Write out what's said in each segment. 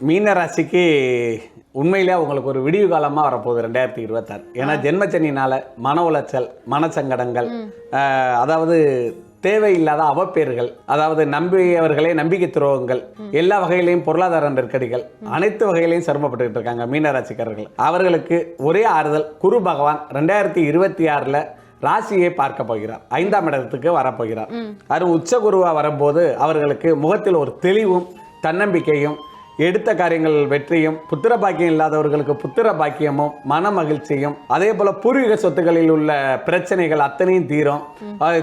மீன ராசிக்கு உண்மையிலே உங்களுக்கு ஒரு விடிவு காலமாக வரப்போகுது 2026. ஏன்னா ஜென்மச்சனினால மன உளைச்சல், மனசங்கடங்கள், அதாவது தேவையில்லாத அவப்பேறுகள், அதாவது நம்பியவர்களே நம்பிக்கை துரோகங்கள், எல்லா வகையிலையும் பொருளாதார நெருக்கடிகள், அனைத்து வகையிலையும் சிரமப்பட்டு இருக்காங்க மீனராசிக்காரர்கள். அவர்களுக்கு ஒரே ஆறுதல், குரு பகவான் 2026 ராசியை பார்க்க போகிறார், 5ஆம் இடத்துக்கு வரப்போகிறார். அது உச்ச குருவா வரும்போது அவர்களுக்கு முகத்தில் ஒரு தெளிவும் தன்னம்பிக்கையும், எடுத்த காரியங்கள் வெற்றியும், புத்திர பாக்கியம் இல்லாதவர்களுக்கு புத்திர பாக்கியமும் மன மகிழ்ச்சியும், அதே போல பூர்வீக சொத்துக்களில் உள்ள பிரச்சனைகள் அத்தனையும் தீரும்,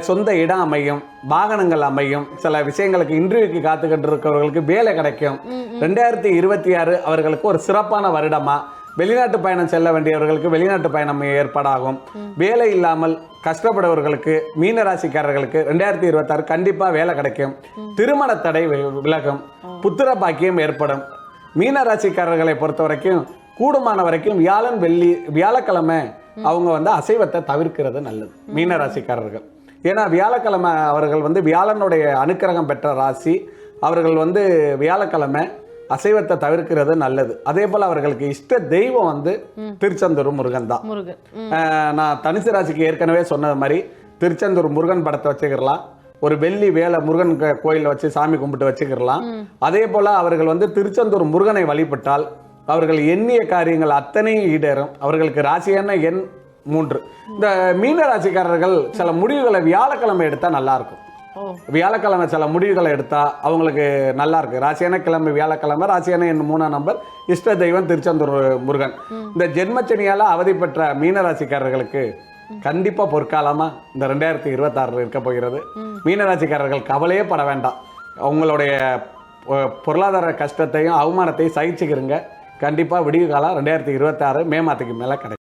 சொந்த இடம் அமையும், வாகனங்கள் அமையும், சில விஷயங்களுக்கு இன்டர்வியூக்கு காத்துக்கிட்டு இருக்கிறவர்களுக்கு வேலை கிடைக்கும். 2026 அவர்களுக்கு ஒரு சிறப்பான வருடமா. வெளிநாட்டு பயணம் செல்ல வேண்டியவர்களுக்கு வெளிநாட்டு பயணம் ஏற்பாடாகும். வேலை இல்லாமல் கஷ்டப்படுபவர்களுக்கு, மீனராசிக்காரர்களுக்கு 2026 கண்டிப்பா வேலை கிடைக்கும். திருமண தடை விலகும், புத்திர பாக்கியம் ஏற்படும். மீனராசிக்காரர்களை பொறுத்த வரைக்கும் கூடுமான வரைக்கும் வியாழன் வெள்ளி வியாழக்கிழமை அவங்க அசைவத்தை தவிர்க்கிறது நல்லது மீனராசிக்காரர்கள். ஏன்னா வியாழக்கிழமை அவர்கள் வியாழனுடைய அனுக்கிரகம் பெற்ற ராசி. அவர்கள் வியாழக்கிழமை அசைவத்தை தவிர்க்கிறது நல்லது. அதே போல அவர்களுக்கு இஷ்ட தெய்வம் திருச்செந்தூர் முருகன் தான். நான் தனுசு ராசிக்கு ஏற்கனவே சொன்னது மாதிரி திருச்செந்தூர் முருகன் படத்தை வச்சுக்கலாம், ஒரு வெள்ளி வேலை முருகன் கோயில வச்சு சாமி கும்பிட்டு வச்சுக்கலாம். அதே போல அவர்கள் திருச்செந்தூர் முருகனை வழிபட்டால் அவர்கள் எண்ணிய காரியங்கள் அத்தனையும் ஈடேறும். அவர்களுக்கு ராசியான எண் 3. இந்த மீன ராசிக்காரர்கள் சில முடிவுகளை வியாழக்கிழமை எடுத்தா நல்லா இருக்கும். வியாழக்கிழமை சில முடிவுகளை எடுத்தா அவங்களுக்கு நல்லா இருக்கு. ராசியான கிழமை வியாழக்கிழமை, ராசியான எண் 3ஆம் நம்பர், இஷ்ட தெய்வம் திருச்செந்தூர் முருகன். இந்த ஜென்மச்சனியால அவதி பெற்ற மீனராசிக்காரர்களுக்கு கண்டிப்பா பொற்காலமா இந்த 2026 இருக்க போகிறது. மீனராசிக்காரர்கள் கவலையே பட வேண்டாம். உங்களுடைய பொருளாதார கஷ்டத்தையும் அவமானத்தையும் சகிச்சுக்கிறங்க. கண்டிப்பா விடிவு காலம் 2026 மே மாதத்துக்கு மேல கிடைக்கும்.